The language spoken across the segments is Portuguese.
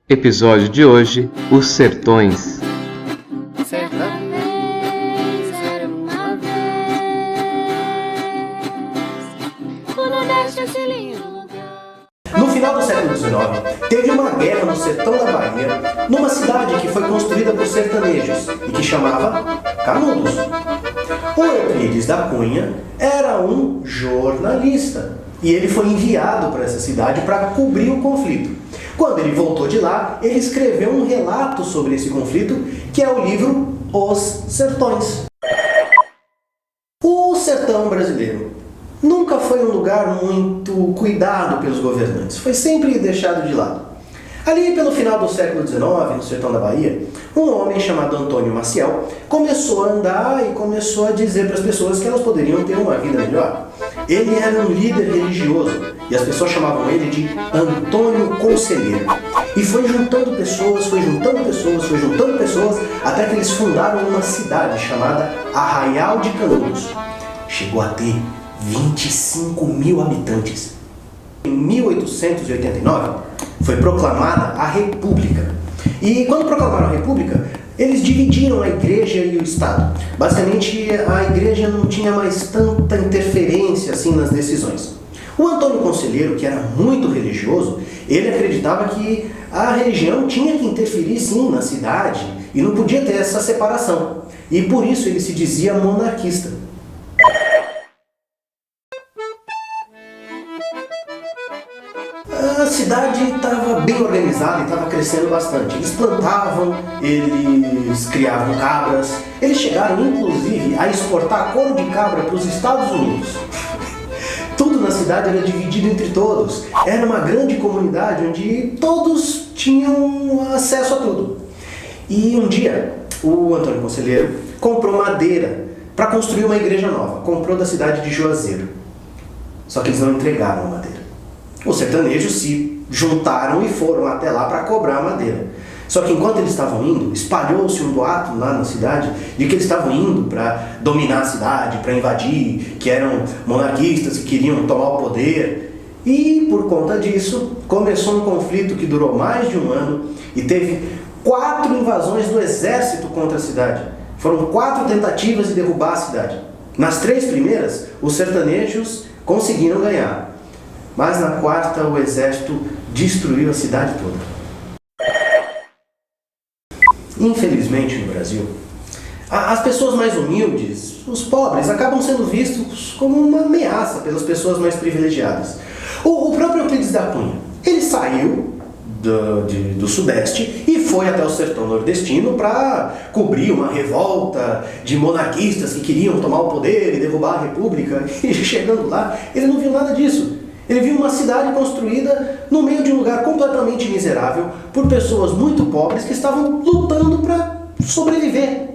Episódio de hoje: Os Sertões. Certa vez era uma vez, o Nordeste é esse lindo lugar. No final do século XIX, teve uma guerra no sertão da Bahia, numa cidade que foi construída por sertanejos e que chamava Canudos. O Euclides da Cunha era um jornalista e ele foi enviado para essa cidade para cobrir o conflito. Quando ele voltou de lá, ele escreveu um relato sobre esse conflito, que é o livro Os Sertões. O sertão brasileiro nunca foi um lugar muito cuidado pelos governantes, foi sempre deixado de lado. Ali pelo final do século XIX, no sertão da Bahia, um homem chamado Antônio Maciel começou a andar e começou a dizer para as pessoas que elas poderiam ter uma vida melhor. Ele era um líder religioso e as pessoas chamavam ele de Antônio Conselheiro. E foi juntando pessoas, até que eles fundaram uma cidade chamada Arraial de Canudos. Chegou a ter 25 mil habitantes. Em 1889, foi proclamada a República. E quando proclamaram a República, eles dividiram a igreja e o Estado. Basicamente, a igreja não tinha mais tanta interferência assim nas decisões. O Antônio Conselheiro, que era muito religioso, ele acreditava que a religião tinha que interferir sim na cidade e não podia ter essa separação. E por isso ele se dizia monarquista. A cidade estava bem organizada e estava crescendo bastante. Eles plantavam, eles criavam cabras, eles chegaram inclusive a exportar couro de cabra para os Estados Unidos. Tudo na cidade era dividido entre todos. Era uma grande comunidade onde todos tinham acesso a tudo. E um dia, o Antônio Conselheiro comprou madeira para construir uma igreja nova. Comprou da cidade de Juazeiro. Só que eles não entregaram a madeira. Os sertanejos se juntaram e foram até lá para cobrar a madeira. Só que enquanto eles estavam indo, espalhou-se um boato lá na cidade de que eles estavam indo para dominar a cidade, para invadir, que eram monarquistas que queriam tomar o poder. E por conta disso, começou um conflito que durou mais de um ano e teve 4 invasões do exército contra a cidade. Foram 4 tentativas de derrubar a cidade. Nas 3 primeiras, os sertanejos conseguiram ganhar. Mas na 4ª, o exército destruiu a cidade toda. Infelizmente, no Brasil, as pessoas mais humildes, os pobres, acabam sendo vistos como uma ameaça pelas pessoas mais privilegiadas. O próprio Euclides da Cunha, ele saiu do Sudeste e foi até o sertão nordestino para cobrir uma revolta de monarquistas que queriam tomar o poder e derrubar a República. E chegando lá, ele não viu nada disso. Ele viu uma cidade construída no meio de um lugar completamente miserável por pessoas muito pobres que estavam lutando para sobreviver.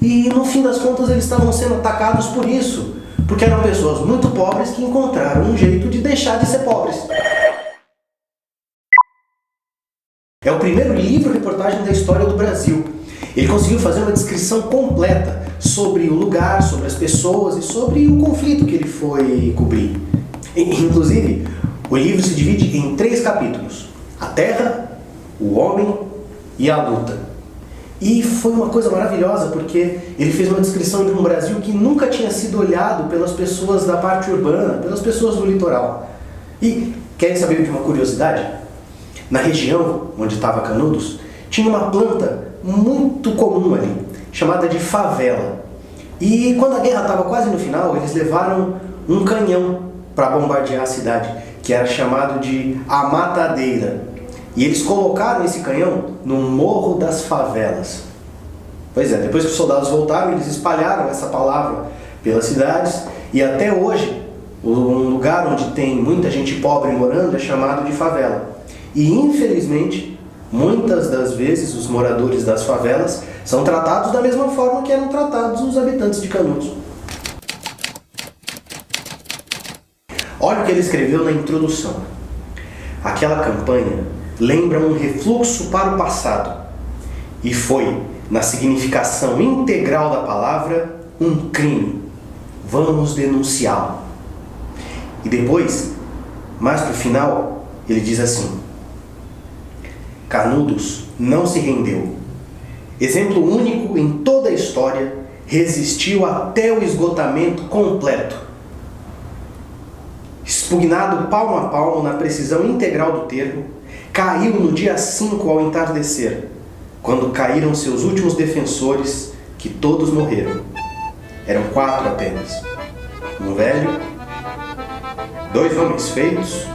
E no fim das contas eles estavam sendo atacados por isso, porque eram pessoas muito pobres que encontraram um jeito de deixar de ser pobres. É o primeiro livro-reportagem da história do Brasil. Ele conseguiu fazer uma descrição completa sobre o lugar, sobre as pessoas e sobre o conflito que ele foi cobrir. Inclusive, o livro se divide em 3 capítulos: a terra, o homem e a luta. E foi uma coisa maravilhosa porque ele fez uma descrição de um Brasil que nunca tinha sido olhado pelas pessoas da parte urbana, pelas pessoas do litoral. E querem saber de uma curiosidade? Na região onde estava Canudos, tinha uma planta muito comum ali, chamada de favela. E quando a guerra estava quase no final, eles levaram um canhão para bombardear a cidade, que era chamado de A Matadeira. E eles colocaram esse canhão no Morro das Favelas. Pois é, depois que os soldados voltaram, eles espalharam essa palavra pelas cidades, e até hoje, um lugar onde tem muita gente pobre morando é chamado de favela. E infelizmente, muitas das vezes os moradores das favelas são tratados da mesma forma que eram tratados os habitantes de Canudos. Olha o que ele escreveu na introdução. Aquela campanha lembra um refluxo para o passado e foi, na significação integral da palavra, um crime. Vamos denunciá-lo. E depois, mais para o final, ele diz assim: Canudos não se rendeu. Exemplo único em toda a história, resistiu até o esgotamento completo. Expugnado palmo a palmo na precisão integral do termo, caiu no dia 5 ao entardecer, quando caíram seus últimos defensores, que todos morreram. Eram 4 apenas. Um velho, 2 homens feitos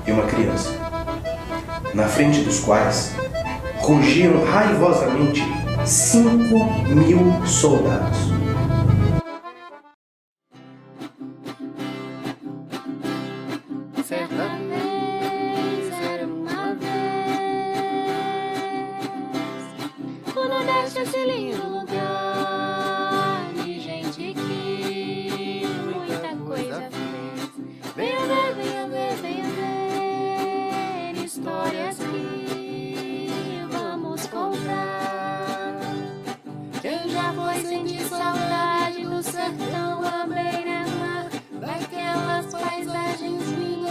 e uma criança, na frente dos quais rugiam raivosamente 5.000 soldados. Certa vez era uma vez, o Nordeste é esse lindo lugar de gente que muita coisa fez. Venha ver, venha ver, venha ver histórias que vamos contar. Quem já foi sentir saudade do sertão à beira-mar, daquelas paisagens lindas